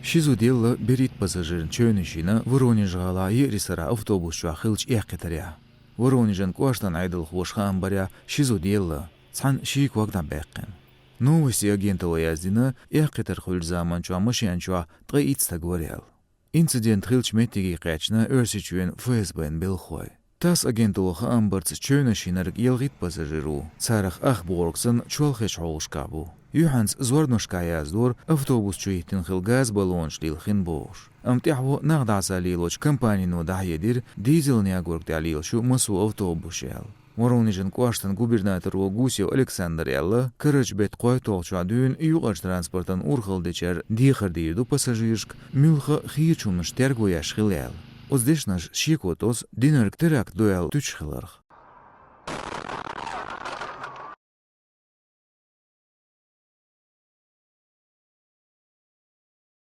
Шизудилла берит пассажирин чөнишина Воронежгала ерисара автобусча хилч яқитаря. Воронежен куаштан айдыл хошхан баря Шизудилла цан шик вагдан бэккин. Новости агентова яздина яқитар хулзаманчуа машианчуа тгаитста говорил. Инцидент хилч метиги качна өрсичуен ФСБн билхой. Тас агентова хаамбарц чөнишинарг елгит пассажиру. Царах ахборгсан чуалхеш хоушкабу. Юханс зворношка яздор автобус чуихтин хил газ баллонш лил хинбош. Амтяхво нагдаса лилоч компанину дахедир дизел неагорг далил шу масу автобус ял. Воронежен куаштан губернатор Гусев Александр Ялла кырыч бет кой толча дюн югаш транспортан урхалдычар дихардиюду пассажиршк мюлха хиечумныш тергояш хилял. Оздешнаш шикотос динерк терак дуял тучхиларх.